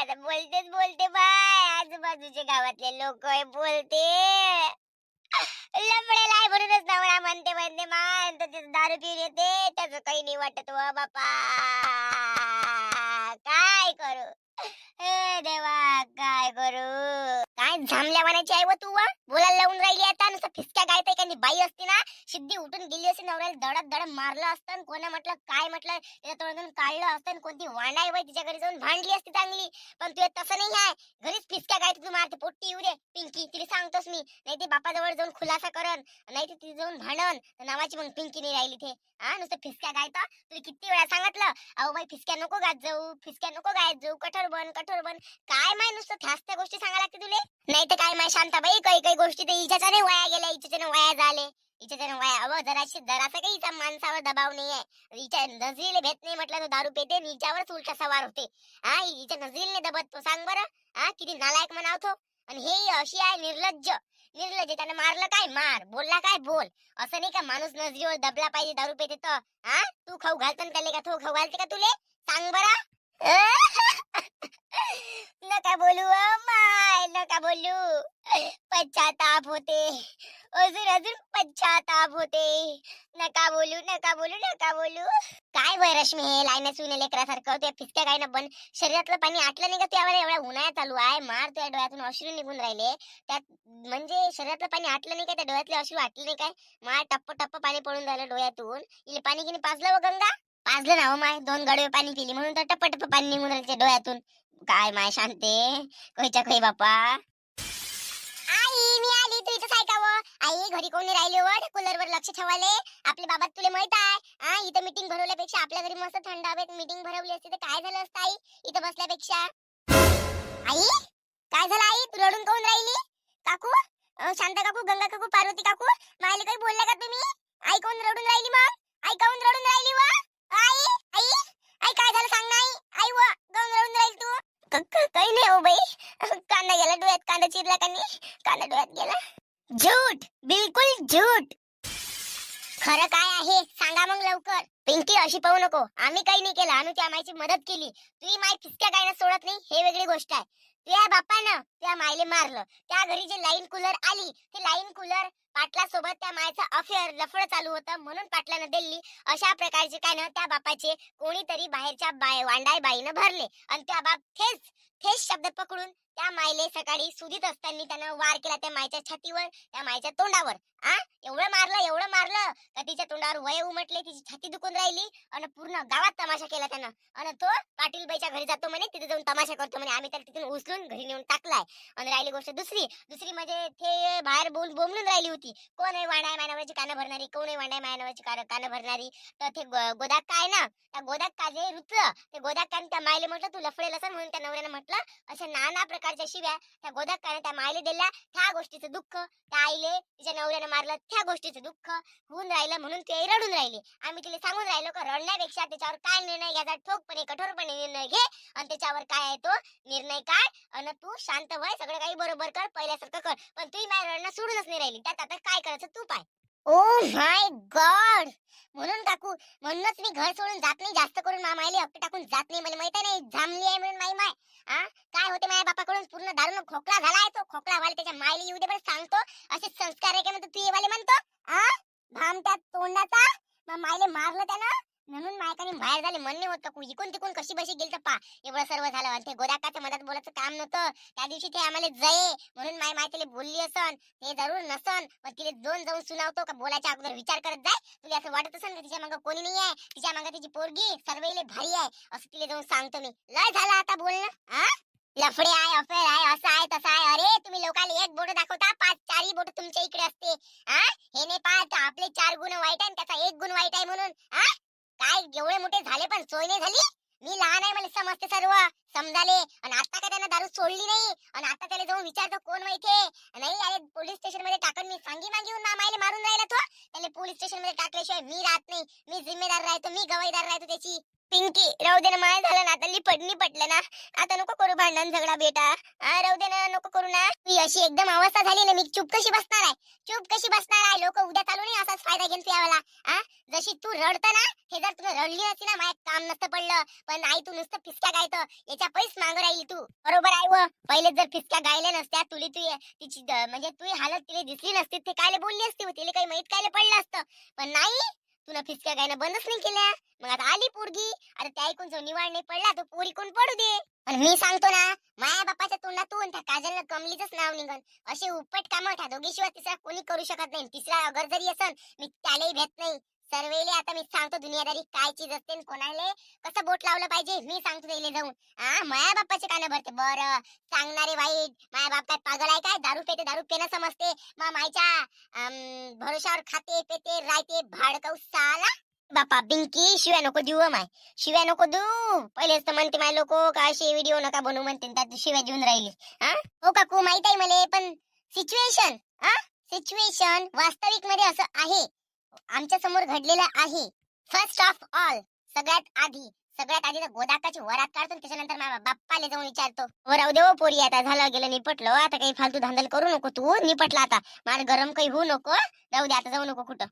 आता बोलतेच बोलते बाय, आजूबाजूच्या गावातले लोक बोलते लफडेला आहे म्हणूनच नवरा म्हणते म्हणते मान तर दारू पिऊन येते, त्याचं काही नाही वाटत व बापा. काय करू हे देवा, काय करू. काय झामल्या म्हणायची आहे व तू वा बोलायला लावून राहिली आता. नुसतं फिसक्या गायत एखादी बाई असती ना, सिद्धी उठून गेली असती, नवऱ्याला दडप दडप मारलं असतं, कोणा म्हटलं काय म्हटलं तिच्या तोंडून काढलं असतं, कोणती वाणाई बाई तिच्या घरी जाऊन भांडली असती चांगली. पण तू तसं नाही आहे, घरीच फिसक्या गायत तू मारते. पोट्टी येऊ दे पिंकी, तिला सांगतोस मी, नाही ते बापाजवळ जाऊन खुलासा करन, नाही ते तिथे जाऊन भांडन, नावाची मग पिंकी नाही राहिली ते. हा नुसतं फिसक्या गायता. तुला किती वेळा सांगितलं अहो बाई फिसक्या नको गात जाऊ, फिसक्या नको गायत जाऊ, कठोर बन कठोर बन. काय माय नुसतं ह्याच त्या गोष्टी सांगा लागते तुले. नाही तर काय माय शांताबाई, काही काही गोष्टी ते हिच्याच्याने वाया गेल्या, हिच्याच्याने वाया झाले, हिच्याच्याने वाया. अव जरासा काही हिचा माणसावर दबाव नाही आहे. हिच्या नजरेला भेट नाही म्हटलं तर दारू पेते, हिच्यावरच उलटा सवार होते. हा हिच्या नजरेला दबत तो, सांग बरं. हा किती नालायक म्हणावतो. आणि हे अशी आहे निर्लज्ज. निर्लज्ज त्यानं मारलं काय मार, बोलला काय बोल. असं नाही का माणूस नजरेवर दबला पाहिजे दारू पेते तर. हा तू खाऊ घालतो त्याले का, तो खाऊ घालते का तुले, सांग बरं. नका बोलू माय, नका बोलू. पश्चाताप होते, अजून अजून पश्चाताप होते. नका बोलू नका बोलू नका बोलू. काय वय रश्मी हे लाईन सुने लेकरासारखं ते फिसक्या काय ना बन. शरीरातलं पाणी आटलं नाही का त्यावर, एवढ्या उन्हाळ्यात चालू आहे, मार तुझ्या डोळ्यातून अश्रू निघून राहिले त्यात. म्हणजे शरीरातलं पाणी आटलं नाही का, त्या डोळ्यातले अश्रू आटले नाही काय. मार टप्प टप्प पाणी पडून राहिलं डोळ्यातून. इले पाणी किनी पाजलं व गंगा, पाजलं ना हो माय, 2 गडवे पाणी पिली म्हणून तर टप्प टप्प पाणी निघून राहिले डोळ्यातून. काय माय शांते, कहीच्या कही बापा. आई मी आली, तू इथं काय काव. आई घरी कोणी राहिले व कूलर वर लक्ष ठेवाले. आपले बाबा तुले माहित आहे, हा इथं मीटिंग भरवल्यापेक्षा आपल्या घरी मस्त थंड हवेत मीटिंग भरवली असती तर काय झालं असतं आई, इथं बसल्यापेक्षा. आई काय झालं आई, तू रडून काऊन राहिली. काकू, शांता काकू, गंगा काकू, पार्वती काकू, मायले काही बोलले का तुम्ही. आई कोण रडून राहिली मग, आई काऊन रडून राहिली व. आई आई आई काय झालं सांग ना आई. आई व काऊन रडून राहिली तू. काही नाही हो बाई, कांदा गेला डोळ्यात, कांदा चिरला का नाही, कांदा डोळ्यात गेला. झूट, बिलकुल झूट. खरं काय आहे सांगा मग लवकर. पिंकी अशी पाहू नको, आम्ही काही नाही केलं, आम्ही त्या मायची मदत केली. तुम्ही माय फिसक्या काय सोडत नाही हे वेगळी गोष्ट आहे. तुझ्या बापानं त्या मायले मारलं, त्या घरी जे लाईन कूलर आली, ते लाईन कूलर पाटला सोबत त्या मायचं अफेअर लफड चालू होतं म्हणून पाटलानं दिली. अशा प्रकारचे काय ना त्या बापाचे कोणीतरी बाहेरच्या वांडाय बाईनं भरले, आणि त्या बाप थेच थेच शब्द पकडून त्या मायले सकाळी सुधीत असताना त्यानं वार केला त्या मायच्या छातीवर, त्या मायच्या तोंडावर. आ एवढं मारलं का तिच्या तोंडावर वय उमटले, तिची छाती दुखून राहिली, आणि पूर्ण गावात तमाशा केला त्यानं. आणि तो पाटील बाईच्या घरी जातो म्हणे, तिथे जाऊन तमाशा करतो म्हणे. आम्ही त्याला तिथून उचलून घरी नेऊन टाकलाय. आणि राहिली गोष्ट दुसरी म्हणजे ते बाहेर बोंबलून राहिली होती, कोण आहे वाणाय मायनावरची कानं भरणारी, कोण आहे वाणाय मायनावरची कानं भरणारी. तर ते गोदाक काय ना, त्या गोदाक काजे रुचलं, ते गोदाक काय त्या मायले म्हटलं तू लफडेल असं, म्हणून त्या नवऱ्यानं म्हटलं अशा नाना प्रकारच्या शिव्या त्या गोदाक काय त्या मायले दिल्या. त्या गोष्टीचं दुःख त्या आईले तिच्या नवऱ्यानं मारलं, त्या गोष्टीचं दुःख होऊन राहिलं म्हणून ते रडून राहिले. आम्ही तिला सांगून राहिलो का रडण्यापेक्षा त्याच्यावर काय निर्णय घ्यायचा, ठोकपणे कठोरपणे निर्णय घे, आणि त्याच्यावर काय आहे तो निर्णय काय, आणि तू शांत व्हाय, सगळं काही बरोबर कर, पहिल्यासारखं कर. पण तू माय रडणं सोडूनच नाही राहिली, त्यात आता काय करायचं तू पाय. Oh my God. म्हणून काकू, म्हणूनच मी घर सोडून जात नाही, जास्त करून मामाईले हप्ते टाकून जात नाही. मला माहिती नाही झामली आहे म्हणून माय काय होते माझ्या बापाकडून पूर्ण दारूनं खोकला झालाय, तो खोकला व्हायला त्याच्या मायले येऊ दे बरं, सांगतो असे संस्कार आहे का म्हणतो तू येवाले म्हणतो. भामट्या तोंडाचा, मग मायले मारलं त्यानं म्हणून मायकाने बाहेर झाले म्हणणे होत. काकू इकून तिकून कशी बशी गेली तर पा, एवढं सर्व झालं. आणि ते गोदाकाच्या मधात बोलायचं काम नव्हतं त्या दिवशी, ते आम्हाला जये म्हणून माय तिला बोलली असन, ते जरूर नसन. मग तिला दोन जाऊन सुनावतो का, बोलायच्या अगोदर विचार करत जाय. तुला असं वाटत असेल का तिच्या मागं कोणी नाही आहे, तिच्या मागं तिची पोरगी सर्वेले भारी आहे, असं तिला जाऊन सांगतो मी. लय झालं आता बोलणं. लफडे आहे, अफेअर आहे, असं आहे तसं आहे. अरे तुम्ही लोकांना एक बोट दाखवता, 5-4 बोट तुमच्या इकडे असते. हे नाही पाहत आपले 4 गुण वाईट आहे त्याचा 1 गुण वाईट आहे म्हणून. काय एवढे मोठे झाले पण सोय नाही झाली. मी लहान आहे, मला समजते सर्व, समजाले. आणि आता काय त्यानं दारू सोडली नाही, आणि आता त्याला जाऊन विचारतो कोण माहितीये नाही. अरे पोलीस स्टेशन मध्ये टाकून मी सांगी मागीहून मामाईले मारून राहिला तो. त्याला पोलीस स्टेशन मध्ये टाकल्याशिवाय मी राहत नाही, मी जिम्मेदार राहतो, मी गवाईदार राहतो त्याची. पिंकी राहू दे ना, माय झालं ना आता, निपटलं ना आता, नको करू भांडण झगडा बेटा. राहू दे ना, नको करू ना. ती अशी एकदम अवस्था झाली ना, मी चुप कशी बसणार आहे? चुप कशी बसणार आहे? लोक उद्या चालू नाही असाच फायदा घेऊन यावाला. जशी तू रडत ना, हे जर तुला रडली नसती ना, माझ्या काम नसतं पडलं. पण आई तू नुसतं फिसक्या गायतं, याच्या पैस मागं राहिली तू. बरोबर आहे व, पहिले जर फिसक्या गायल्या नसत्या तुली, तू तिची म्हणजे तू हालत तिला दिसली नसती, ते कायले बोलली असती, तिला काही माहित कायले पडलं असतं. पण नाही, तुला फिसक्या गायनं बंदच नाही केल्या. मग आता आली पोरगी, आता त्या ऐकून जो निवाड नाही पडला तो पोरी कोण पडू दे. आणि मी सांगतो ना, माया बापाच्या तोंडातून त्या काजलनं कमलीचंच नाव निघन. असे उपट कामं त्या दोघीशिवाय तिसरा कोणी करू शकत नाही. तिसरा अगर जरी असन, मी त्यालाही भेट नाही. सर्वेले आता मी सांगतो दुनियादारी काय चीज असते, कोणाले कसं बोट लावलं पाहिजे मी सांगतो त्याला जाऊन. माया बापाचे कान भरते. बरं सांगणारे वाईट, माया बाप काय पागल आहे काय? दारू पेते, दारू पेनं समजते. मायच्या भरोशावर खाते पेते राहते भाडकऊ साला. बापा पिंकी शिव्या नको देऊ माय, शिव्या नको देऊ. पहिलेच तर म्हणते माय लोक का असे व्हिडिओ नका बनवू म्हणते, त्यात शिव्या देऊन राहिली. हो काकू माहित आहे मला, पण सिच्युएशन सिच्युएशन वास्तविक मध्ये असं आहे, आमच्या समोर घडलेलं आहे. फर्स्ट ऑफ ऑल, सगळ्यात आधी तर गोदाकाची वरात काढतो, त्याच्यानंतर माझ्या बाप्पाला जाऊन विचारतो. राहू दे पोरी, आता झालं गेलं निपटलं, आता काही फालतू धांदल करू नको तू. निपटला आता, मला गरम काही होऊ नको. राहू दे आता, जाऊ नको कुठं.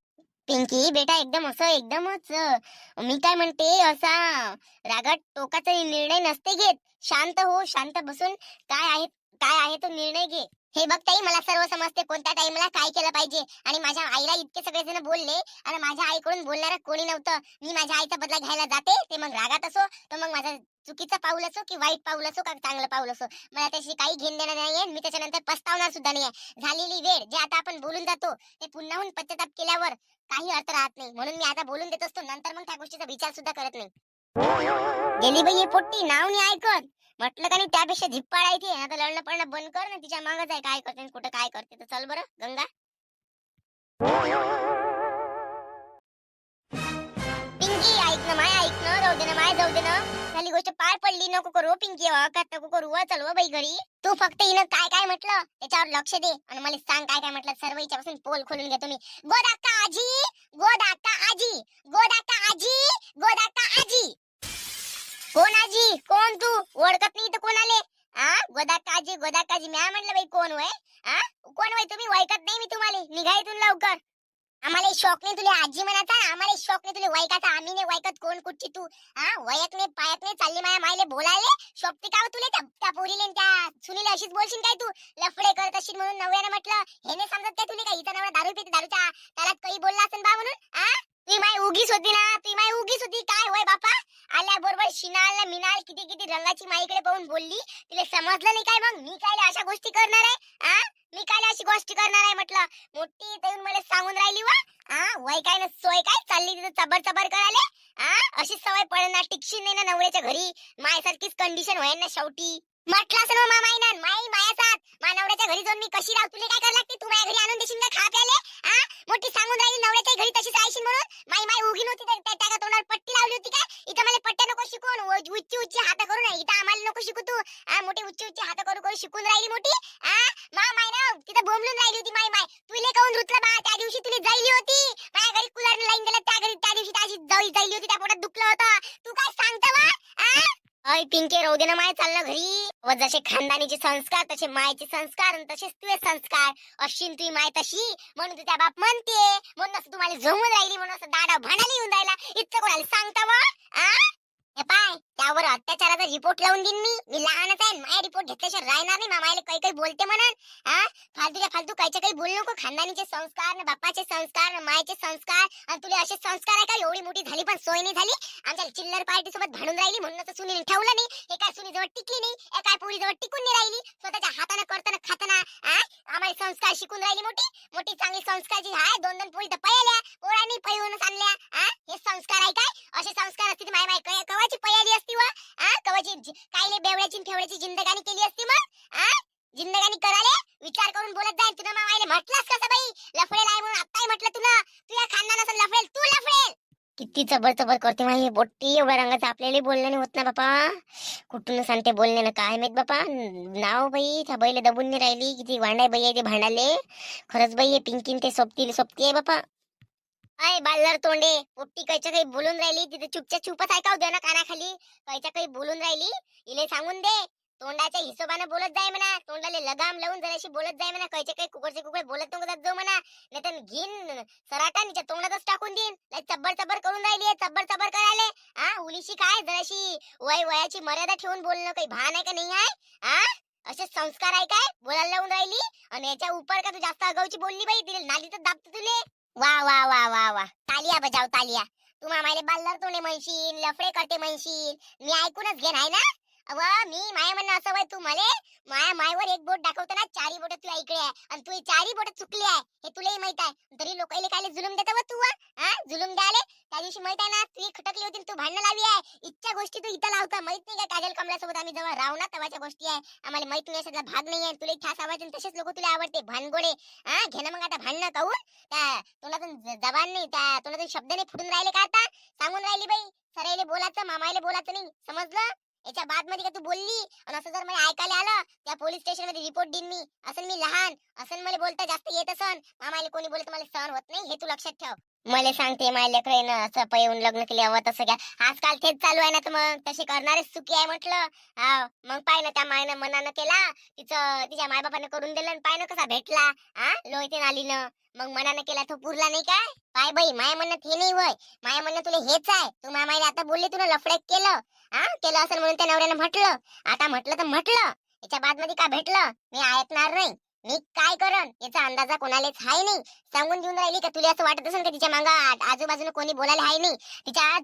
पिंकी बेटा एकदम असं एकदमच मी काय म्हणते, असा रागात टोकाचा निर्णय नसते घेत. शांत हो, शांत बसून काय आहे तो निर्णय घे. हे बघ ताई, मला सर्व समजते कोणत्या टाइमला काय केलं पाहिजे. आणि माझ्या आईला इतके सगळेजण बोलले, आणि माझ्या आईकडून बोलणारा कोणी नव्हतं. मी माझ्या आईचा बदला घ्यायला जाते, ते मग रागात असो, तर मग माझं चुकीचं पाऊल असो की वाईट पाऊल असो का चांगलं पाऊल असो, मला त्याशी काही घेणं देणं नाहीये. मी त्याच्यानंतर पस्तावणार सुद्धा नाहीये. झालेली वेळ जे आता आपण बोलून जातो, ते पुन्हाहून पश्चाताप केल्यावर काही अर्थ राहत नाही. म्हणून मी आता बोलून देत असतो, नंतर मग त्या गोष्टीचा विचार सुद्धा करत नाही. गेली बाई पोट्टी, नाव नाही ऐकत म्हटलं का नाही, त्यापेक्षा झिप्पाड आहे ती. आता लढणं पडणं बंद कर ना, तिच्या मागच आहे काय करते कुठं काय करते. तर चल बरं गंगा. पिंकी ऐक ना माय, ऐक ना, जाऊ दे ना माय, जाऊ दे ना. झाली गोष्ट पार पडली, नको करू पिंकी, वाकात नको करू. चल बाई घरी. तू फक्त हिनं काय काय म्हटलं त्याच्यावर लक्ष दे, आणि मला सांग काय काय म्हटलं. सर्व हिच्यापासून पोल खोलून घेतो मी. गोदाक्का आजी, गोदाक्का आजी, गोदाक्का आजी, गोदाक्का आजी. कोण आजी? कोण तू? ओळखत नाही तर कोण आले? गोदाक्का आजी, गोदाक्का आजी. म्या म्हणलं बाई कोण वय? कोण वय तुम्ही? ओळखत नाही मी तुम्हाला. निघा इथून लवकर. आम्हाला शौक नाही तुला आजी म्हणायचा, आम्हाला शौक नाही तुला वैकाचा. आम्ही नाही वैकत. कोण कुठची तू? वयक नाही पायक नाही चालली माया मायले बोलायले. शोभते का तुले त्या पोरीले त्या सुनीला अशीच बोलशील काय तू? लफडे करत असशील म्हणून नवऱ्यानं म्हटलं. हे नाही समजत काय तुले? का हिचा नवरा दारू पिते, दारूच्या त्याला काही बोलला असेल बा म्हणून? ती माय उगीच होती ना, ती माय उगीच होती. काय होय बापा, आल्या बरोबर शिनाल मिनाल किती किती रंगाची माईकडे पाहून बोलली. तिला समजलं नाही काय? मग मी काय अशा गोष्टी करणार आहे? मी काय अशी गोष्टी करणार आहे म्हटलं? मोठी येऊन मला सांगून राहिली वा. वय काय ना सोय काय चालली तिथं चबर चबर करायला. अशी सवय पडणार टिकशील नाही ना नवऱ्याच्या घरी. मायासारखीच कंडिशन होईल ना शेवटी. म्हटलं असं ना माई मायासात मा नवऱ्याच्या घरी जाऊन मी कशी राहू? तुला काय करायला लागते? तू माझ्या घरी आणून देशील का खा प्याले? मोठी सांगून राहिली नवऱ्याच्या घरी तशीच राहशील म्हणून. माई उगी नव्हती, त्या तोंडावर पट्टी लावली होती काय? इथं मला पट्ट्या नको शिकवून, उच्ची हात करू नये. इथं आम्हाला नको शिकू तू. मोठी उच्ची हात करू शिकून राहिली मोठी. माय ना तिथं बोंबलून राहिली होती. माय तुले काऊन रुतलं बा? त्या दिवशी तुला जायली होती माझ्या घरी, कुलर लाईन गेला त्या घरी. त्या दिवशी त्याची जायली होती, त्या पोटात दुखलं होतं. तू काय सांगता वा? अय पिंके राहू दे ना माय, चाललं घरी. व जसे खानदानीचे संस्कार तसे मायचे संस्कार, आणि तसेच तुझे संस्कार. अशीन तुझी माय तशी म्हणून तू त्या बाप म्हणते, म्हणून असं तुम्हाला जमून राहिली, म्हणून असं दाडा भांडायला येऊन राहिला. इतकं कोणाला सांगता वा? हे पाय, त्यावर अत्याचाराचा रिपोर्ट लावून देईन मी लहानच आहे. माझा रिपोर्ट घेतल्याशिवाय राहणार नाही. मामाला काही बोलते म्हणून. फालतू कायच्या काही बोलू नको. खानदानीचे संस्कार न बापाचे संस्कार न मायचे संस्कार, आणि तुला असे संस्कार आहे का? एवढी मोठी झाली पण सोय नाही झाली. आमच्या चिल्लर पार्टी सोबत भांडून राहिली म्हणून सुनीने ठेवलं नाही. हे काय सुनी जवळ टिकली नाही, हे काय पोरी जवळ टिकून नाही राहिली. स्वतःच्या हाताने करताना खाताना आम्हाला संस्कार शिकून राहिली. मोठी चांगली संस्कारची आहे. दोन पोरी तर पयाल्या, पोरांनी पळवूनच आणल्या. हे संस्कार आहे काय? असे संस्कार असते माय कवाची पयाली असती व कवाची कायले बेवड्याची ठेवड्याची जिंदगानी केली असती. मग जिंदगानी कराले विचार करून बोलत जाईल. तुला मायले म्हटलंस कसं बाई लफडेल आहे म्हणून? आत्ताही म्हटलं तुझ्या खानदान असं लफडेल, तू लफडेल. किती चबर करते माही बोट्टी. एवढ्या रंगाचं आपल्याला बोलण्याने होत ना बापा. कुठून सांगते बोलण्यानं काय माहित बापा. नाव बाई त्या बाईला दबून नाही राहिली. किती वांडाय बाई आहे ते भांडाले. खरंच बाई हे पिंकीन ते सोबती आहे बापा. अय बाल्लर तोंडे, पोट्टी कायच्या काही बोलून राहिली तिथे चुपच्या चुपच ऐकाव दे ना कानाखाली. कायच्या काही बोलून राहिली इले सांगून दे. तोंडाच्या हिशोबाने बोलत जाय म्हणा, तोंडाले लगाम लावून जराशी बोलत जाय म्हणा. कायच्या काही कुकडचे कुकड बोलत नको जात जाऊ म्हणा, नाही तर घेईन सराटा निच्या तोंडातच टाकून देईन. लय चब्बर चब्बर करून राहिली, चब्बर चब्बर करायले. हा उलीशी काय जराशी वयाची मर्यादा ठेवून बोलणं काही भान आहे का नाही आहे? हा असे संस्कार आहे काय बोलायला लावून राहिली? आणि याच्या उपर का तू जास्त आगाऊची बोलली बाई, तिला नालीतच दाबत तुले. वा वा वा वा वा, तालिया बजाव तालिया. तू मामाले बाल्लर तोंडे म्हणशील, लफडे करते म्हणशील, मी ऐकूनच घेणार ना. अव मी माया म्हणणं असं वय, तू मले माया मायवर एक बोट दाखवतो ना, चारी बोट तुला इकडे आहे आणि तू चारी बोट चुकली आहे हे तुलाही माहित आहे. तरी लोकांना काय जुलूम देता व तू? हा जुलूम द्याले त्या दिवशी माहित आहे ना, तू खटकली होती तू भांडण लावली आहे. इच्छा गोष्टी तू इथं लावता माहित नाही का? काजल कमलासोबत आम्ही जेव्हा राहू ना तेव्हाच्या गोष्टी आहे. आम्हाला माहित नाही असा भाग नाही आहे. तुला ठास आवाज तसेच लोक तुला आवडते भानगोडे. हा घे ना मग आता भांडणं काऊन? त्या तोंडातून जबान नाही, त्या तोंडातून शब्द नाही फुटून राहिले का? आता सांगून राहिली बाई, सरायले बोलायचं मामायले बोलायचं नाही, समजलं? याच्या बाद मध्ये का तू बोलली आणि असं जर मला ऐकायला आलं त्या पोलीस स्टेशन मध्ये रिपोर्ट देईन मी. असं मी लहान असं मला बोलता जास्त येत असन, मामाले कोणी बोलत मला सहन होत नाही हे तू लक्षात ठेव. मला सांगते माझ्या लेकरानं असं येऊन लग्न केले हवं तसं घ्या. आजकाल तेच चालू आहे ना, तर मग तसे करणारेच चुकी आहे म्हटलं. हा मग पाय ना त्या मायनं मनानं केला, तिचं तिच्या मायबापानं करून दिलं, पाय ना कसा भेटला. हा लोहिते आलीनं मग मनानं केला तो पुरला नाही काय? पाय बाई माया म्हणत हे नाही वय, माया म्हणणं तुला हेच आहे. तू मामाला आता बोलली तुला लफड्यात केलं, हा केलं असं म्हणून त्या नवऱ्यानं म्हटलं. आता म्हटलं तर म्हटलं, याच्या बाद मध्ये काय भेटलं मी ऐकणार नाही. मी काय करन याचा अंदाजा कोणालाच हाय नाही. सांगून देऊन राहिली का? तुला असं वाटत असेल का तिच्या मागं आजूबाजूला कोणी बोलायला हाय नाही?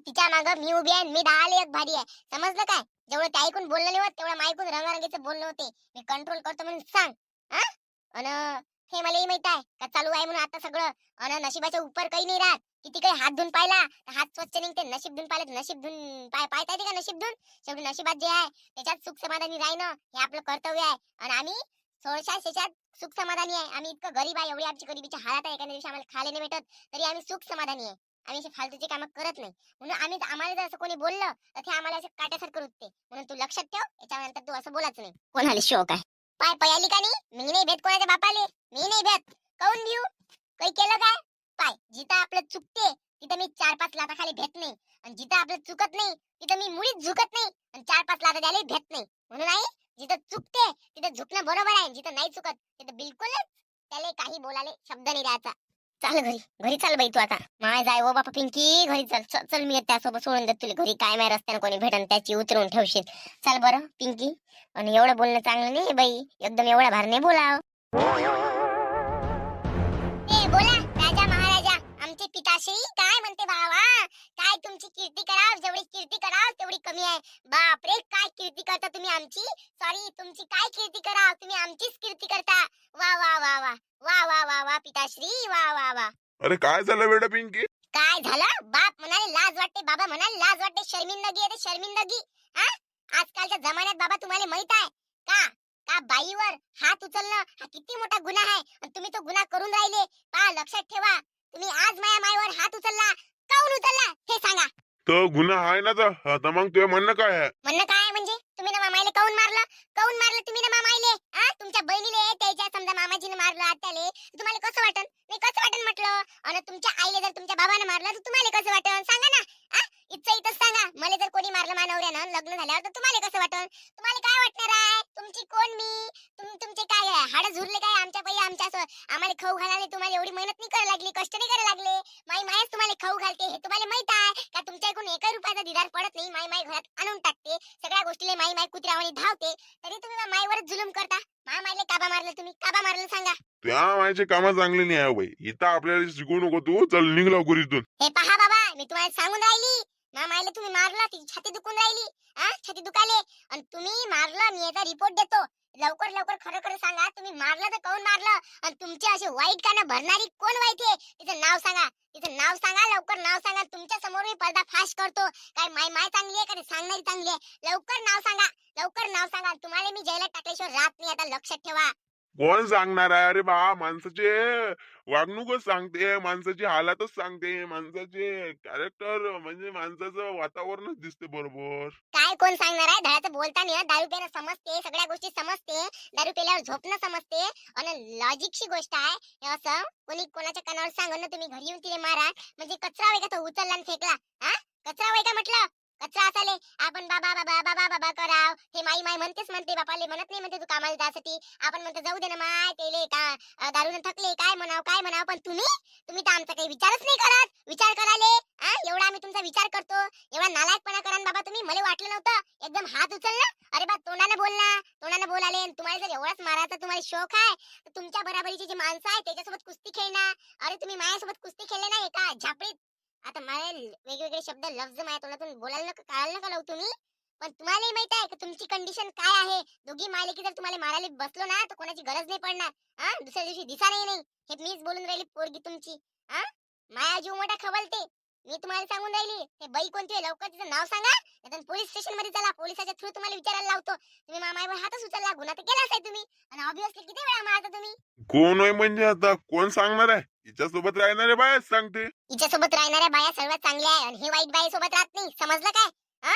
तिच्या मागं मी उभी आहे, मी 10 एक भारी आहे, समजलं काय? जेवढं त्या ऐकून बोललं नाही होत तेवढं ऐकून रंगारंगीचं बोलणं होते. मी कंट्रोल करतो म्हणून सांग. हा अन हे मलाही माहित आहे का चालू आहे म्हणून आता सगळं. अन नशिबाच्या उपर काही नाही राहत. किती काही हात धुवून पाहिला हात स्वच्छ निघते, नशीब धुवून पाहिलं नशीब धुवून पायता येते का? नशीब धुवून शेवटी नशिबात जे आहे त्याच्यात सुख समाधानी राहणं हे आपलं कर्तव्य आहे. आणि आम्ही 16 शेषात सुख समाधानी आहे. आम्ही इतकं गरीब आहे, एवढी आमची गरिबीच्या हालात आहे, एखाद्या दिवशी आम्हाला खायला नाही भेटत तरी आम्ही सुख समाधानी आहे. आम्ही असे फालतूची कामं करत नाही म्हणून आम्हाला जर असं कोणी बोललं तर ते आम्हाला असं काट्यासारखं रुतते. म्हणून तू लक्षात ठेव, याच्यानंतर तू असं बोलायचं नाही. कोणाला शोक आहे? पाय पयाली का नाही? मी नाही भेट कोणाच्या बापाले, मी नाही भेट. काऊन भिऊ? काही केलं काय? पाय जिथं आपलं चुकते तिथं मी 4-5 लाखाखाली भेट नाही, आणि जिथं आपलं चुकत नाही तिथं मी मुळीच झुकत नाही, आणि 4-5 लाख द्यायला भेट नाही. म्हणून आई जिथं चुकते तिथं झुकणं बरोबर आहे, जिथं नाही चुकत तिथं बिलकुलच त्याला काही बोलाले शब्द नाही द्यायचा. चाल घरी, घरी चाल बाई तू आता. माय जाय ओ बापा पिंकी, घरी चल चल मी त्यासोबत सोडून देत तुला घरी. काय माय रस्त्याने कोणी भेटन त्याची उतरवून ठेवशील. चल बरं पिंकी. आणि एवढं बोलणं चांगलं नाही बाई, एकदम एवढा भार नाही बोलाव. बोला राजा महाराजा, आमचे पिताश्री काय म्हणते भावा? काय तुमची कीर्ती कराव, जेवढी कीर्ती कराव तेवढी कमी आहे. बापरे काय कीर्ती करता तुम्ही आमची. सॉरी तुमची काय कीर्ती कराव, तुम्ही आमचीच कीर्ती करता. वा वा वा वा वा वा वा वा पिताश्री, वा वा वा. अरे काय झालं बेटा पिंकी? काय झालं? बाप म्हणाले लाज वाटते, बाबा म्हणाले लाज वाटते. शर्मिंदगी आहे, शर्मिंदगी. हा आजकालच्या जमान्यात बाबा तुम्हाला माहित आहे का? का बाईवर हात उचलणं हा किती मोठा गुन्हा आहे, आणि तुम्ही तो गुन्हा करून राहिले. पहा लक्षात ठेवा, तुम्ही आज माझ्या माईवर हात उचलला, काऊन उचलला हे सांगा. तर गुन्हा आहे ना तर मग तुझं म्हणणं काय आहे? म्हणणं काय म्हणजे तुम्ही ना मामाईले काऊन मारलं? काऊन मारलं तुम्ही ना मामाईले? तुमच्या बहिणीले त्याच्या समजा मामाजीने मारलं आत्याले, तुम्हाला कसं वाटन? नाही कसं वाटन म्हटलं. आणि तुमच्या आईले जर तुमच्या बाबाने मारलं तर तुम्हाला कसं वाटन सांगा ना. इथंच सांगा, मला जर कोणी मारलं मानवऱ्यानं लग्न झाल्यावर तर तुम्हाला कसं वाटन? तुम्हाला काय वाटणार आहे? तुमची कोण मी? तुमचे काय हाड झुरले काय आमच्या पै? आमच्या आम्हाला खाऊ घालायला तुम्हाला एवढी मेहनत नाही करायला लागली, कष्ट नाही करायला लागले. मायच तुम्हाला खाऊ घालते हे तुम्हाला माहित आहे का? तुमच्या इकडून 1 रुपयाचा दिदार पडत नाही. माय घरात आणून टाकते, सगळ्या गोष्टीला माय कुत्र्यावानी धावते, तरी तुम्ही मायवरच जुलूम करता. मायले काबा मारलं तुम्ही? काबा मारलं सांगा. त्या मायचे काम चांगले नाही आहे बाई. इथं आपल्याला शिकवू नको तू. चल निघ लवकर इथून. हे पहा बाबा, मी तुम्हाला सांगून राहिली, मायले तुम्ही मारलं, तिची छाती दुखून राहिली. छाती दुखाले आणि तुम्ही मारलं. मी याचा रिपोर्ट देतो. लवकर लवकर खरं खरं सांगा, तुम्ही मारलं तर काऊन मारलं, आणि तुमचे असे वाईट कानं भरणारी कोण वाईट आहे तिचं नाव सांगा. तिचं नाव सांगा, लवकर नाव सांगा. तुमच्या समोर मी पर्दा फाश करतो. काय माय चांगली आहे का सांगणारी चांगली आहे? लवकर नाव सांगा, लवकर नाव सांगा. तुम्हाला मी जेलात टाकल्याशिवाय राहत नाही, आता लक्षात ठेवा. कोण सांगणार आहे? अरे बा, माणसाचे वागणूकच सांगते, माणसाची हालातच सांगते, माणसाचे कॅरेक्टर म्हणजे माणसाचं वातावरणच दिसते बरोबर. काय कोण सांगणार आहे? धडाचं बोलताना दारू पिणं समजते, सगळ्या गोष्टी समजते, दारू पिल्यावर झोपणं समजते. आणि लॉजिकची गोष्ट आहे. हे असं कोणी कोणाच्या कानावर सांगून ना तुम्ही घरी येऊन तिने मारा, म्हणजे कचरा होय का तो उचलला आणि फेकला? हा, कचरा होय का म्हटलं? कचरा असाले आपण बाबा बाबा बाबा बाबा कराव, हे माई माई म्हणतेच म्हणते, बापाले म्हणत नाही म्हणते तू कामाला जासाठी. आपण म्हणतो जाऊ दे ना माय, तेले का दारूने थकले, काय म्हणाव, पण तुम्ही तुम्ही तर आमचा काही विचारच नाही करत. विचार कराले एवढा आम्ही तुमचा विचार करतो, एवढा नालायकपणा करा ना बाबा तुम्ही. मला वाटलं नव्हतं एकदम हात उचलला. अरे बा, तोंडाने बोल ना, तोंडाने बोलाले. आणि तुम्हाला जर एवढाच मारायचा तुम्हाला शौक आहे तर तुमच्या बराबरीचे जे माणसं आहे त्याच्यासोबत कुस्ती खेळणार. अरे तुम्ही माझ्यासोबत कुस्ती खेळले नाही का झापडीत? आता मला वेगवेगळे शब्द लफ्ज माझ्या तोंडातून बोलायला कळायला नका लावू तुम्ही. पण तुम्हालाही माहित आहे की तुमची कंडिशन काय आहे. दोघी मायले की जर तुम्हाला मारायला बसलो ना तर कोणाची गरज नाही पडणार. दुसऱ्या दिवशी दिसा नाही. हे मीच बोलून राहिली पोरगी तुमची. माया जीव मोठा खवलते. मी तुम्हाला सांगून राहिली, ते बाई कोणती आहे लवकर तिचं नाव सांगा, नाहीतर पोलीस स्टेशन मध्ये चला. पोलिसाच्या थ्रू तुम्हाला विचारायला लावतो. तुम्ही मामावर हातच उचलला, गुन्हा तर केलाच आहे तुम्ही. आणि ऑब्विसली किती वेळा मारता तुम्ही. कोण आहे म्हणजे आता कोण सांगणार आहे? हिच्यासोबत राहणारे बायच सांगते. हिच्यासोबत राहणाऱ्या बाया सर्वात चांगल्या आहे आणि हे वाईट बाई सोबत राहत नाही, समजलं काय? हा,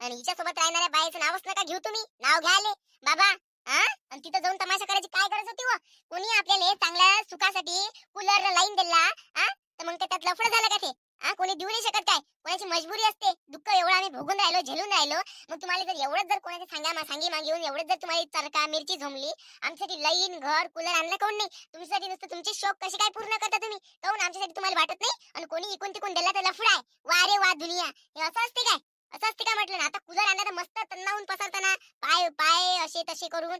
आणि हिच्यासोबत राहणाऱ्या बाईचं नावच नका घेऊ तुम्ही. नाव घ्याले बाबा. आणि तिथं जाऊन तमाशा करायची काय गरज होती व? कोणी आपल्याला चांगल्या सुखासाठी कूलर लाईन दिला तर मग त्यात लफडं झालं का ते? कोणी देऊ नाही शकत काय? कोणाची मजबुरी असते. दुःख एवढं आम्ही भोगून राहिलो, झेलून राहिलो. मग तुम्हाला जर एवढंच जर कोणाच्या सांगी मागे येऊन एवढंच जर तुम्हाला चरका मिरची झोमली, आमच्यासाठी लाईन घर कूलर आणलं कोण नाही? तुमच्यासाठी नुसतं तुमचे शौक कसे काय पूर्ण करता तुम्ही? काहून आमच्यासाठी तुम्हाला वाटत नाही? आणि कोणी इकून तिकून दिला तर लफडा आहे. वा रे वा दुनिया, हे असं असते काय? असं असते काय म्हटलं ना? आता कूलर आणला तर मस्त तन्नावून पसरताना पाय पाय असे तसे करून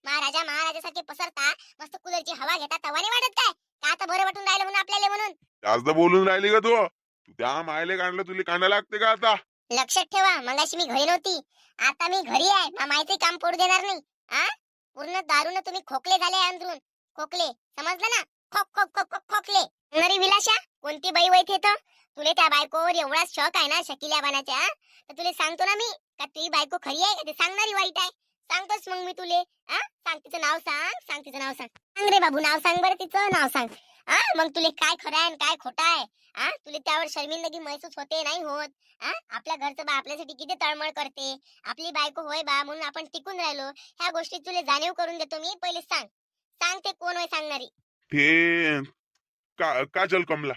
महाराजासारखे पसरता, मस्त कूलरची हवा घेता, तवा नाही वाटत काय? का आता बरं वाटून राहिलं म्हणून आपल्याला म्हणून? जास्त बोलून राहिली का तू? त्या मायले काढलं तुला कांदा लागते का आता? लक्षात ठेवा, मगाशी मी घरी नव्हती, आता मी घरी आहे. माहिती काम पडू देणार नाही. पूर्ण दारूनं तुम्ही खोकले झाले अंदरून. खोकले, समजलं ना? खोक खोक खोक खोक खोकले. नरी विलाशा, कोणती बाई वैत येतं? तुले त्या बायकोवर एवढा शौक आहे ना शकिल्या बनाच्या, तर तुले सांगतो ना मी, का तुझी बायको खरी आहे का ते सांगणारी वाईट आहे? सांगतोच मग मी तुले. सांग तिचं नाव सांग तिचं नाव सांग रे बाबू, नाव सांग बरं, तिचं नाव सांग. मग तुले काय खरं आहे आणि काय खोटं आहे? तुले त्यावर शर्मिंदगी महसूस होते नाही होत? आपल्या घरचं बा आपल्यासाठी किती तळमळ करते. आपली बायको होय बा म्हणून आपण टिकून राहिलो. ह्या गोष्टी तुला जाणीव करून देतो मी. पहिले सांग, सांग ते कोण होय सांगणारी? ते काजल कमला.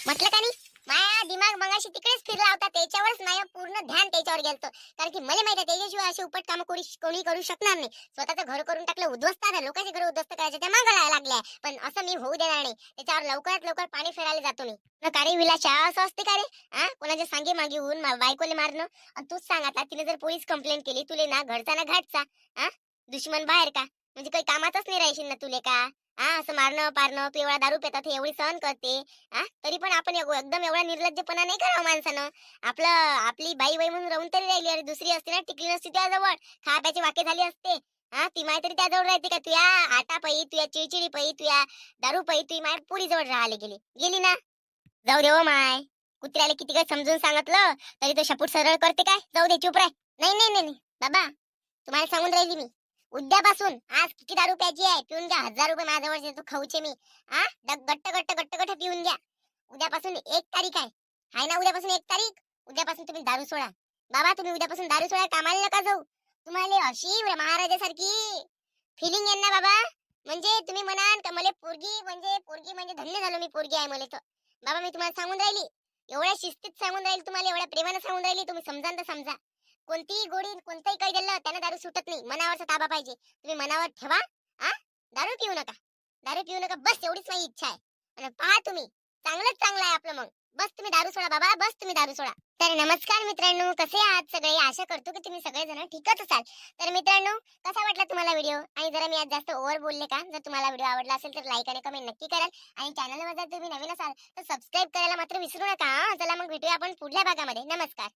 म्हटलं का नाही? माया दिमाग मगाशी तिकडेच फिरला होता, त्याच्यावरच माझं पूर्ण ध्यान त्याच्यावर गेलतो. कारण की मला माहिती आहे त्याच्याशिवाय असे उपट काम कोणी करू शकणार नाही. स्वतःचं घर करून टाकलं उद्ध्वस्त, आता लोकांचे घर उद्ध्वस्त करायचे त्या मागायला लागल्या. पण असं मी होऊ देणार नाही. त्याच्यावर लवकरात लवकर पाणी फेरायला जातो मी. का रे विलाशा, असं असते का रे? कोणाच्या सांगे मागे येऊन बायकोले मारणं? आणि तूच सांग आता, तिने जर पोलीस कंप्लेंट केली, तुले ना घरचा ना घाटचा दुश्मन बाहेर का? म्हणजे काही कामातच नाही राहशील ना तुले का? असं मारणं पारणं, तू एवढा दारू पितात हे एवढी सहन करते. तरी पण आपण एकदम एवढा निर्लज्जपणा नाही करावं माणसानं. आपली बाई बाई म्हणून राहून तरी राहिली. अरे दुसरी असते ना, टिकली नसती त्याजवळ, खाप्याची वाके झाली असते. ती माय तरी त्याजवळ राहते का? तुया आटा पै, तुया चिडचिडी पै, तुया दारू पै तुझी माय पुरी जवळ राहिले गेली ना? जाऊ दे हो माय, कुत्र्याला किती काय समजून सांगितलं तरी तो शपूट सरळ करते काय? जाऊ दे, चुप राह. नाही नाही नाही बाबा, तुम्हाला सांगून राहिली मी, उद्यापासून आज किती दारू प्यायची आहे पिऊन घ्या. 1000 रुपये माझ्यावर देतो खाऊचे मी. गट्ट गट्ट गट्ट गट्ट पिऊन घ्या. उद्यापासून 1 तारीख आहे ना? उद्यापासून 1 तारीख. उद्यापासून तुम्ही दारू सोडा बाबा. तुम्ही उद्यापासून दारू सोडा, कामाला नका जाऊ. तुम्हाला अशी महाराजासारखी फिलिंग येईल ना बाबा, म्हणजे तुम्ही म्हणाल का मला पोरगी म्हणजे धन्य झालो मी, पोरगी आहे मला तर. बाबा मी तुम्हाला सांगून राहिली, एवढ्या शिस्तीत सांगून राहिली तुम्हाला, एवढ्या प्रेमानं सांगून राहिली. तुम्ही समजा तर समजा. कोणतीही गोडी कोणतंही काही दिलं त्यानं दारू सुटत नाही. मनावरचा ताबा पाहिजे. तुम्ही मनावर ठेवा. दारू पिऊ नका, दारू पिऊ नका, बस एवढीच माझी इच्छा आहे. आणि पहा तुम्ही, चांगलं आहे आपलं. मग बस तुम्ही दारू सोडा बाबा, बस तुम्ही दारू सोडा. तर नमस्कार मित्रांनो, कसे आहात सगळे? आशा करतो की तुम्ही सगळेजण ठीकच असाल. तर मित्रांनो, कसा वाटला तुम्हाला व्हिडिओ? आणि जरा मी आज जास्त ओव्हर बोलले का? जर तुम्हाला व्हिडिओ आवडला असेल तर लाईक आणि कमेंट नक्की कराल. आणि चॅनलवर जर तुम्ही नवीन असाल तर सबस्क्राईब करायला मात्र विसरू नका. चला मग भेटूया आपण पुढल्या भागामध्ये. नमस्कार.